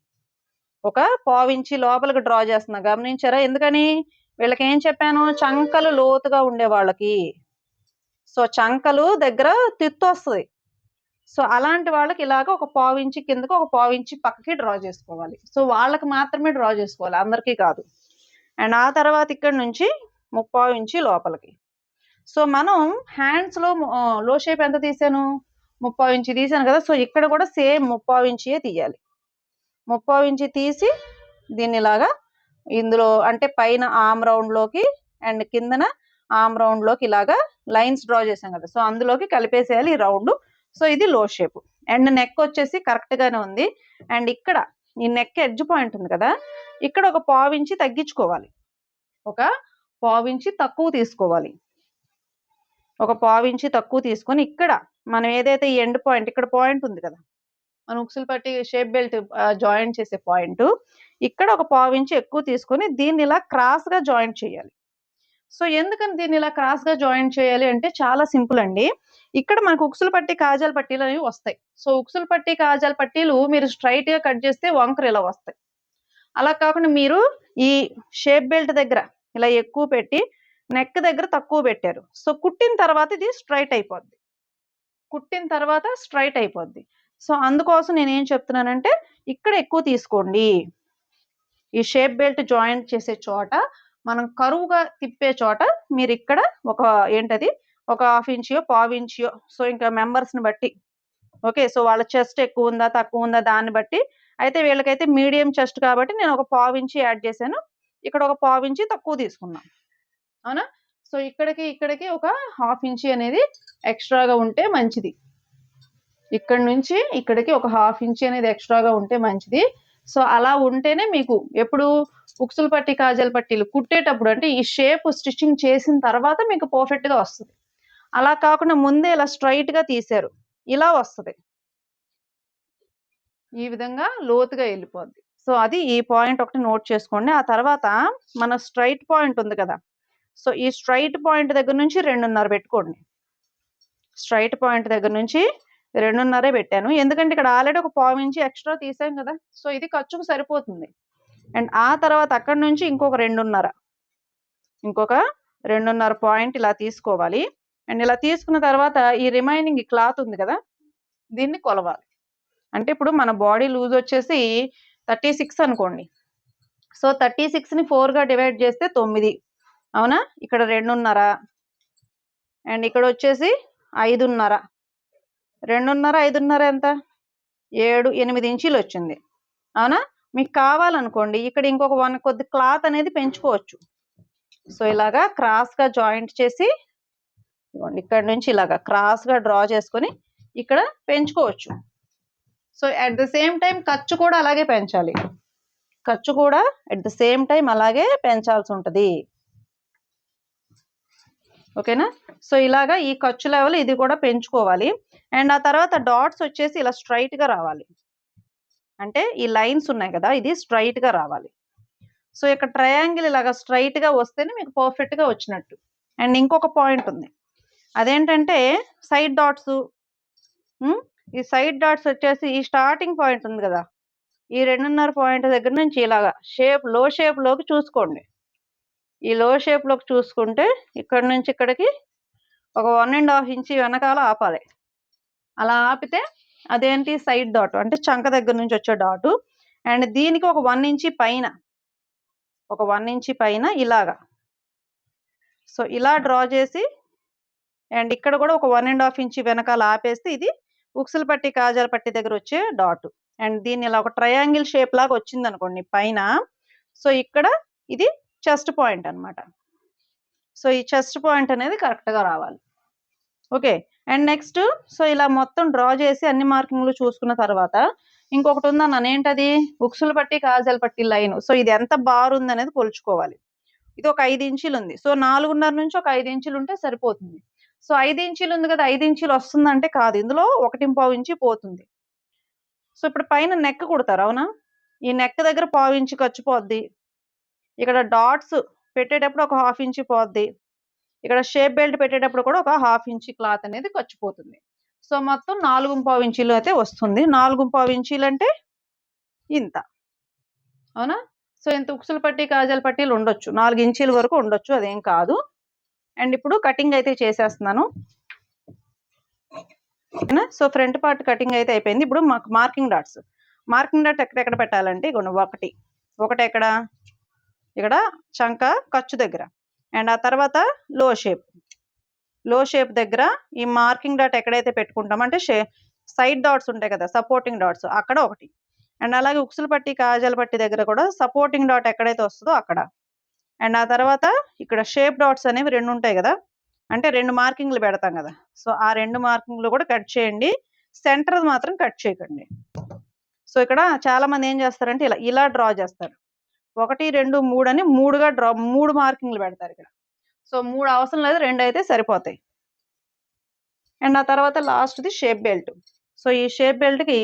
ఒక 1/4 ఇంచ్ లోపలికి డ్రా చేస్తున్నా, గమనించారా? ఎందుకని? వీళ్ళకి ఏం చెప్పాను, చంకలు లోతుగా ఉండే వాళ్ళకి, సో చంకలు దగ్గర తిత్తు వస్తుంది. సో అలాంటి వాళ్ళకి ఇలాగ ఒక 1/4 ఇంచ్ కిందకి, ఒక 1/4 ఇంచ్ పక్కకి డ్రా చేసుకోవాలి. సో వాళ్ళకి మాత్రమే డ్రా చేసుకోవాలి, అందరికీ కాదు. అండ్ ఆ తర్వాత ఇక్కడ నుంచి 3/4 ఇంచ్ లోపలికి. సో మనం హ్యాండ్స్ లో షేప్ ఎంత తీసాను, 3/4 ఇంచ్ తీసాను కదా. సో ఇక్కడ కూడా సేమ్ 3/4 ఇంచే తీయాలి. 3/4 ఇంచ్ తీసి దీన్ని ఇలాగా ఇందులో అంటే పైన ఆమ్ రౌండ్ లోకి అండ్ కిందన ఆమ్ రౌండ్ లోకి ఇలాగా లైన్స్ డ్రా చేసాం కదా, సో అందులోకి కలిపేసేయాలి ఈ రౌండ్. సో ఇది లో షేప్. అండ్ నెక్ వచ్చేసి కరెక్ట్ గానే ఉంది. అండ్ ఇక్కడ ఈ నెక్ ఎడ్జ్ పాయింట్ ఉంది కదా, ఇక్కడ ఒక 1/4 ఇంచ్ తగ్గించుకోవాలి, ఒక 1/4 ఇంచ్ తక్కువ తీసుకోవాలి. ఒక 1/4 ఇంచ్ తక్కువ తీసుకొని ఇక్కడ మనం ఏదైతే ఈ ఎండ్ పాయింట్, ఇక్కడ పాయింట్ ఉంది కదా, మనం ఉక్సులు పట్టి షేప్ బెల్ట్ జాయింట్ చేసే పాయింట్, ఇక్కడ ఒక 1/4 ఇంచ్ ఎక్కువ తీసుకొని దీన్ని ఇలా క్రాస్ గా జాయింట్ చేయాలి. సో ఎందుకని దీన్ని ఇలా క్రాస్ గా జాయింట్ చేయాలి అంటే చాలా సింపుల్ అండి. ఇక్కడ మనకు ఉక్సులు పట్టి కాజాల పట్టీలు అనేవి వస్తాయి. సో ఉక్సులు పట్టి కాజాల పట్టీలు మీరు స్ట్రైట్ గా కట్ చేస్తే వంకర ఇలా వస్తాయి. అలా కాకుండా మీరు ఈ షేప్ బెల్ట్ దగ్గర ఇలా ఎక్కువ పెట్టి నెక్ దగ్గర తక్కువ పెట్టారు, సో కుట్టిన తర్వాత ఇది స్ట్రైట్ అయిపోద్ది. సో అందుకోసం నేను ఏం చెప్తున్నానంటే ఇక్కడ ఎక్కువ తీసుకోండి. ఈ షేప్ బెల్ట్ జాయింట్ చేసే చోట, మనం కరువుగా తిప్పే చోట మీరు ఇక్కడ ఒక ఏంటది ఒక 1/2 ఇంచియో 1/4 ఇంచియో, సో ఇంకా మెంబర్స్ ని బట్టి, ఓకే. సో వాళ్ళ చెస్ట్ ఎక్కువ ఉందా తక్కువ ఉందా దాన్ని బట్టి. అయితే వీళ్ళకైతే మీడియం చెస్ట్ కాబట్టి నేను ఒక 1/4 ఇంచ్ యాడ్ చేశాను, ఇక్కడ ఒక 1/4 ఇంచ్ తక్కువ తీసుకున్నాం, అవునా? సో ఇక్కడికి ఒక 1/2 ఇంచ్ అనేది ఎక్స్ట్రాగా ఉంటే మంచిది. ఇక్కడ నుంచి ఇక్కడికి ఒక 1/2 ఇంచ్ అనేది ఎక్స్ట్రాగా ఉంటే మంచిది. సో అలా ఉంటేనే మీకు ఎప్పుడు ఉక్సులు పట్టి కాజల్ పట్టీలు కుట్టేటప్పుడు అంటే ఈ షేప్ స్టిచ్చింగ్ చేసిన తర్వాత మీకు పర్ఫెక్ట్ గా వస్తుంది. అలా కాకుండా ముందే ఇలా స్ట్రైట్ గా తీశారు, ఇలా వస్తుంది, ఈ విధంగా లోతుగా వెళ్ళిపోద్ది. సో అది ఈ పాయింట్ ఒకటి నోట్ చేసుకోండి. ఆ తర్వాత మన స్ట్రైట్ పాయింట్ ఉంది కదా, సో ఈ స్ట్రైట్ పాయింట్ దగ్గర నుంచి 2.5 పెట్టుకోండి. స్ట్రైట్ పాయింట్ దగ్గర నుంచి 2.5 పెట్టాను, ఎందుకంటే ఇక్కడ ఆల్రెడీ ఒక 1/4 ఇంచ్ ఎక్స్ట్రా తీసాం కదా, సో ఇది ఖర్చుకు సరిపోతుంది. అండ్ ఆ తర్వాత అక్కడ నుంచి ఇంకొక 2.5 పాయింట్ ఇలా తీసుకోవాలి. అండ్ ఇలా తీసుకున్న తర్వాత ఈ రిమైనింగ్ క్లాత్ ఉంది కదా, దీన్ని కొలవాలి. అంటే ఇప్పుడు మన బాడీ లూజ్ వచ్చేసి 36 అనుకోండి. సో 36ని 4గా డివైడ్ చేస్తే 9, అవునా? ఇక్కడ 2.5 అండ్ ఇక్కడ వచ్చేసి 5.5. 2.5 5.5 ఎంత? 7-8 ఇంచీలు వచ్చింది, అవునా? మీకు కావాలనుకోండి ఇక్కడ ఇంకొక 1 కొద్ది క్లాత్ అనేది పెంచుకోవచ్చు. సో ఇలాగా క్రాస్ గా జాయింట్ చేసి ఇక్కడ నుంచి ఇలాగా క్రాస్ గా డ్రా చేసుకొని ఇక్కడ పెంచుకోవచ్చు. So at the same time ఖర్చు కూడా అలాగే పెంచాలి, ఖర్చు కూడా అట్ ద సేమ్ టైం అలాగే పెంచాల్సి ఉంటుంది, ఓకేనా? సో ఇలాగా ఈ ఖర్చు లెవెల్ ఇది కూడా పెంచుకోవాలి. అండ్ ఆ తర్వాత డాట్స్ వచ్చేసి ఇలా స్ట్రైట్ గా రావాలి, అంటే ఈ లైన్స్ ఉన్నాయి కదా ఇది స్ట్రైట్ గా రావాలి. సో ఇక్కడ ట్రయాంగిల్ ఇలాగా స్ట్రైట్ గా వస్తేనే మీకు పర్ఫెక్ట్ గా వచ్చినట్టు. అండ్ ఇంకొక పాయింట్ ఉంది, అదేంటంటే సైడ్ డాట్స్. ఈ సైడ్ డాట్స్ వచ్చేసి ఈ స్టార్టింగ్ పాయింట్ ఉంది కదా, ఈ 2.5 పాయింట్ దగ్గర నుంచి ఇలాగా లో షేప్ లోకి చూసుకోండి. ఈ లో షేప్ లోకి చూసుకుంటే ఇక్కడ నుంచి ఇక్కడికి ఒక 1.5 ఇంచ్ వెనకాల ఆపాలి. అలా ఆపితే అదేంటి సైడ్ డాట్, అంటే చంక దగ్గర నుంచి వచ్చే డాటు. అండ్ దీనికి ఒక 1 ఇంచ్ పైన ఇలాగా, సో ఇలా డ్రా చేసి అండ్ ఇక్కడ కూడా ఒక 1.5 ఇంచ్ వెనకాల ఆపేస్తే ఇది ఉక్సుల పట్టి కాజాల పట్టి దగ్గర వచ్చే డాట్. అండ్ దీన్ని ఇలా ఒక ట్రయాంగిల్ షేప్ లాగా వచ్చింది అనుకోండి పైన. సో ఇక్కడ ఇది చెస్ట్ పాయింట్ అన్నమాట. సో ఈ చెస్ట్ పాయింట్ అనేది కరెక్ట్ గా రావాలి. ఓకే. అండ్ నెక్స్ట్ సో ఇలా మొత్తం డ్రా చేసి అన్ని మార్కింగ్లు చూసుకున్న తర్వాత ఇంకొకటి ఉందన్నాను, ఏంటది? ఉక్సుల పట్టి కాజాల పట్టి లైన్. సో ఇది ఎంత బార్ ఉంది అనేది కొలుచుకోవాలి. ఇది ఒక 5 ఇంచులు ఉంది. సో 4.5 నుంచి ఒక 5 ఇంచులు ఉంటే సరిపోతుంది. సో 5 ఇంచులు ఉంది కదా, 5 ఇంచులు వస్తుందంటే కాదు, ఇందులో 1.5 ఇంచు పోతుంది. సో ఇప్పుడు పైన నెక్ కుడతారు, అవునా? ఈ నెక్ దగ్గర 1/2 ఇంచు ఖర్చు పోద్ది. ఇక్కడ డాట్స్ పెట్టేటప్పుడు ఒక 1/2 ఇంచు పోద్ది. ఇక్కడ షేప్ బెల్ట్ పెట్టేటప్పుడు కూడా ఒక 1/2 ఇంచు క్లాత్ అనేది ఖర్చు పోతుంది. సో మొత్తం 4.5 ఇంచులు అయితే వస్తుంది. 4.5 ఇంచులు అంటే ఇంత, అవునా? సో ఇంత ఉక్సుల పట్టి కాజాల పట్టీలు ఉండొచ్చు, 4 ఇంచుల వరకు ఉండొచ్చు, అదేం కాదు. అండ్ ఇప్పుడు కటింగ్ అయితే చేసేస్తున్నాను. సో ఫ్రంట్ పార్ట్ కటింగ్ అయితే అయిపోయింది. ఇప్పుడు మాకు మార్కింగ్ డాట్స్. మార్కింగ్ డాట్ ఎక్కడెక్కడ పెట్టాలంటే ఇగోండి, ఒకటి ఎక్కడ, ఇక్కడ చంక ఖర్చు దగ్గర. అండ్ ఆ తర్వాత లో షేప్ దగ్గర ఈ మార్కింగ్ డాట్ ఎక్కడైతే పెట్టుకుంటామో అంటే సైడ్ డాట్స్ ఉంటాయి కదా, సపోర్టింగ్ డాట్స్, అక్కడ ఒకటి. అండ్ అలాగే ఉక్సుల పట్టి కాజాల పట్టి దగ్గర కూడా సపోర్టింగ్ డాట్ ఎక్కడైతే వస్తుందో అక్కడ. అండ్ ఆ తర్వాత ఇక్కడ షేప్ డాట్స్ అనేవి 2 ఉంటాయి కదా, అంటే 2 మార్కింగ్లు పెడతాం కదా. సో ఆ 2 మార్కింగ్లు కూడా కట్ చేయండి, సెంటర్ మాత్రం కట్ చేయకండి. సో ఇక్కడ చాలా మంది ఏం చేస్తారంటే ఇలా డ్రా చేస్తారు. 1, 2, 3 అని 3గా 3 మార్కింగ్లు పెడతారు ఇక్కడ. సో 3 అవసరం లేదు, 2 అయితే సరిపోతాయి. అండ్ ఆ తర్వాత లాస్ట్ది షేప్ బెల్ట్. సో ఈ షేప్ బెల్ట్కి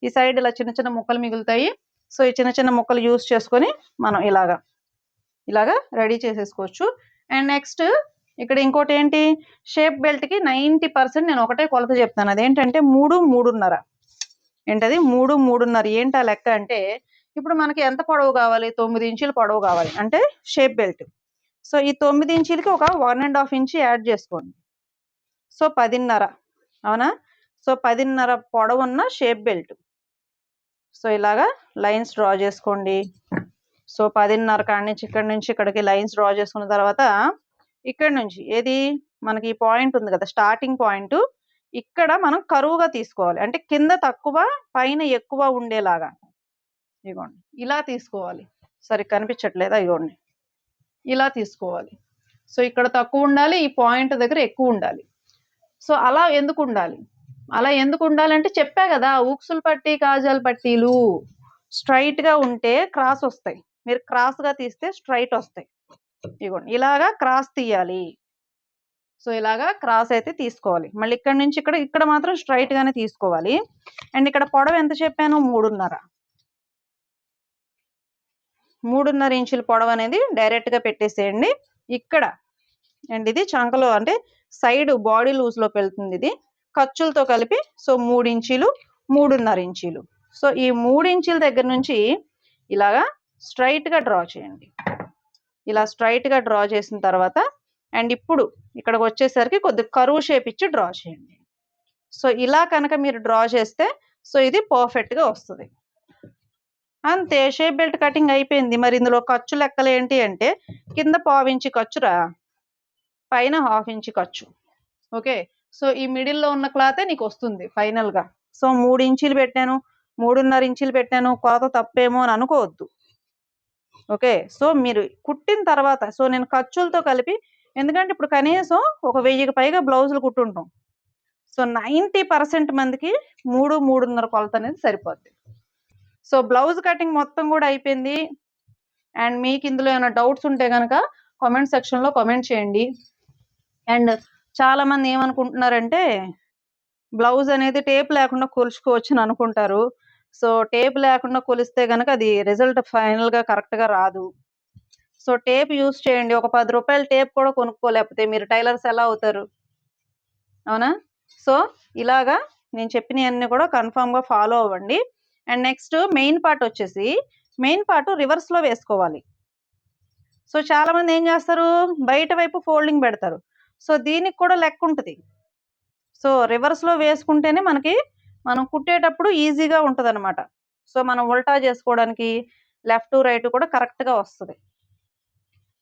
ఈ సైడ్ ఇలా చిన్న చిన్న ముక్కలు మిగులుతాయి. సో ఈ చిన్న చిన్న ముక్కలు యూస్ చేసుకొని మనం ఇలాగా రెడీ చేసేసుకోవచ్చు. అండ్ నెక్స్ట్ ఇక్కడ ఇంకోటి ఏంటి, షేప్ బెల్ట్కి 90% నేను ఒకటే కొలత చెప్తాను, అదేంటంటే 3, 3.5. ఏంటది 3, 3.5? ఏంటి ఆ లెక్క అంటే, ఇప్పుడు మనకి ఎంత పొడవు కావాలి? 9 ఇంచులు పొడవు కావాలి అంటే షేప్ బెల్ట్. సో ఈ 9 ఇంచులకి ఒక 1.5 ఇంచ్ యాడ్ చేసుకోండి. సో 10.5, అవునా? సో 10.5 పొడవున్న షేప్ బెల్ట్. సో ఇలాగా లైన్స్ డ్రా చేసుకోండి. సో 10.5 కాడి నుంచి ఇక్కడికి లైన్స్ డ్రా చేసుకున్న తర్వాత ఇక్కడ నుంచి ఏది మనకి పాయింట్ ఉంది కదా, స్టార్టింగ్ పాయింట్, ఇక్కడ మనం కరువుగా తీసుకోవాలి. అంటే కింద తక్కువ పైన ఎక్కువ ఉండేలాగా ఇగోండి ఇలా తీసుకోవాలి. సరే కనిపించట్లేదా? ఇగోండి ఇలా తీసుకోవాలి. సో ఇక్కడ తక్కువ ఉండాలి, ఈ పాయింట్ దగ్గర ఎక్కువ ఉండాలి. సో అలా ఎందుకు ఉండాలంటే చెప్పా కదా, ఉక్సుల పట్టి కాజాల పట్టీలు స్ట్రైట్ గా ఉంటే క్రాస్ వస్తాయి, మీరు క్రాస్ గా తీస్తే స్ట్రైట్ వస్తాయి. ఇగోండి ఇలాగా క్రాస్ తీయాలి. సో ఇలాగా క్రాస్ అయితే తీసుకోవాలి. మళ్ళీ ఇక్కడ నుంచి ఇక్కడ మాత్రం స్ట్రైట్ గానే తీసుకోవాలి. అండ్ ఇక్కడ పొడవు ఎంత చెప్పాను? 3.5 ఇంచుల పొడవు అనేది డైరెక్ట్ గా పెట్టేసేయండి ఇక్కడ. అండ్ ఇది చంకలో అంటే సైడ్ బాడీ లూజ్ లోకి వెళ్తుంది, ఇది ఖర్చులతో కలిపి. సో 3 ఇంచులు, 3.5 ఇంచులు. సో ఈ 3 ఇంచుల దగ్గర నుంచి ఇలాగా స్ట్రైట్ గా డ్రా చేయండి. ఇలా స్ట్రైట్ గా డ్రా చేసిన తర్వాత అండ్ ఇప్పుడు ఇక్కడికి వచ్చేసరికి కొద్దిగా కరువు షేప్ ఇచ్చి డ్రా చేయండి. సో ఇలా కనుక మీరు డ్రా చేస్తే సో ఇది పర్ఫెక్ట్ గా వస్తుంది. అంతే, షేప్ బెల్ట్ కటింగ్ అయిపోయింది. మరి ఇందులో ఖర్చు లెక్కలు ఏంటి అంటే, కింద 1/2 ఇంచు ఖర్చురా, పైన 1/2 ఇంచు ఖర్చు. ఓకే. సో ఈ మిడిల్లో ఉన్న క్లాతే నీకు వస్తుంది ఫైనల్ గా. సో 3 ఇంచులు పెట్టాను, 3.5 ఇంచులు పెట్టాను, కొలత తప్పేమో అని అనుకోవద్దు. ఓకే. సో మీరు కుట్టిన తర్వాత సో నేను ఖర్చులతో కలిపి, ఎందుకంటే ఇప్పుడు కనీసం ఒక 1000కి పైగా బ్లౌజులు కుట్టుంటాం. సో 90% మందికి 3, 3.5 కొలత అనేది సరిపోద్ది. సో బ్లౌజ్ కటింగ్ మొత్తం కూడా అయిపోయింది. అండ్ మీకు ఇందులో ఏమైనా డౌట్స్ ఉంటే కనుక కామెంట్ సెక్షన్ లో కామెంట్ చేయండి. అండ్ చాలా మంది ఏమనుకుంటున్నారంటే బ్లౌజ్ అనేది టేప్ లేకుండా కొలుచుకోవచ్చు అని అనుకుంటారు. సో టేప్ లేకుండా కొలిస్తే కనుక అది రిజల్ట్ ఫైనల్ గా కరెక్ట్ గా రాదు. సో టేప్ యూస్ చేయండి. ఒక 10 రూపాయల టేప్ కూడా కొనుక్కోలేకపోతే మీరు టైలర్స్ ఎలా అవుతారు, అవునా? సో ఇలాగా నేను చెప్పినవన్నీ కూడా కన్ఫామ్ గా ఫాలో అవ్వండి. అండ్ నెక్స్ట్ మెయిన్ పార్ట్ వచ్చేసి, మెయిన్ పార్ట్ రివర్స్ లో వేసుకోవాలి. సో చాలా మంది ఏం చేస్తారు, బయట వైపు ఫోల్డింగ్ పెడతారు. సో దీనికి కూడా లెక్క ఉంటుంది. సో రివర్స్ లో వేసుకుంటేనే మనం కుట్టేటప్పుడు ఈజీగా ఉంటుంది అనమాట. సో మనం ఉల్టా చేసుకోవడానికి లెఫ్ట్ రైట్ కూడా కరెక్ట్ గా వస్తుంది.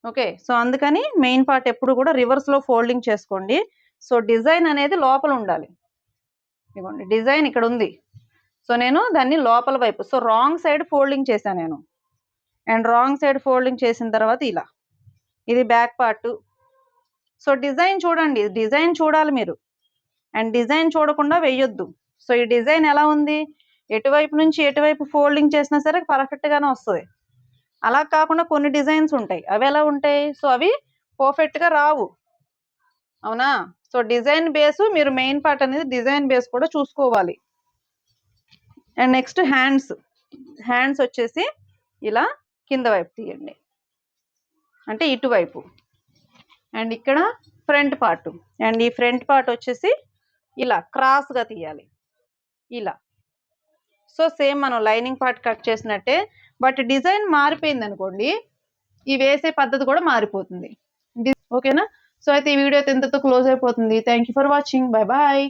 ఓకే. సో అందుకని మెయిన్ పార్ట్ ఎప్పుడు కూడా రివర్స్ లో ఫోల్డింగ్ చేసుకోండి. సో డిజైన్ అనేది లోపల ఉండాలి. ఇదిగోండి డిజైన్ ఇక్కడ ఉంది. సో నేను దాన్ని లోపల వైపు సో రాంగ్ సైడ్ ఫోల్డింగ్ చేశాను నేను. అండ్ రాంగ్ సైడ్ ఫోల్డింగ్ చేసిన తర్వాత ఇలా ఇది బ్యాక్ పార్ట్. సో డిజైన్ చూడండి, డిజైన్ చూడాలి మీరు. అండ్ డిజైన్ చూడకుండా వేయొద్దు. సో ఈ డిజైన్ ఎలా ఉంది, ఎటువైపు నుంచి ఎటువైపు ఫోల్డింగ్ చేసినా సరే పర్ఫెక్ట్గానే వస్తుంది. అలా కాకుండా కొన్ని డిజైన్స్ ఉంటాయి, అవి ఎలా ఉంటాయి, సో అవి పర్ఫెక్ట్గా రావు, అవునా. సో డిజైన్ బేస్ మీరు మెయిన్ పార్ట్ అనేది డిజైన్ బేస్ కూడా చూసుకోవాలి. అండ్ నెక్స్ట్ హ్యాండ్స్ వచ్చేసి ఇలా కింద వైపు తీయండి, అంటే ఇటువైపు. అండ్ ఇక్కడ ఫ్రంట్ పార్ట్, అండ్ ఈ ఫ్రంట్ పార్ట్ వచ్చేసి ఇలా క్రాస్గా తీయాలి ఇలా. సో సేమ్ మనం లైనింగ్ పార్ట్ కట్ చేసినట్టే, బట్ డిజైన్ మారిపోయింది అనుకోండి, ఈ వేసే పద్ధతి కూడా మారిపోతుంది. ఓకేనా. సో అయితే ఈ వీడియో ఇంతతో క్లోజ్ అయిపోతుంది. Thank you for watching. Bye bye.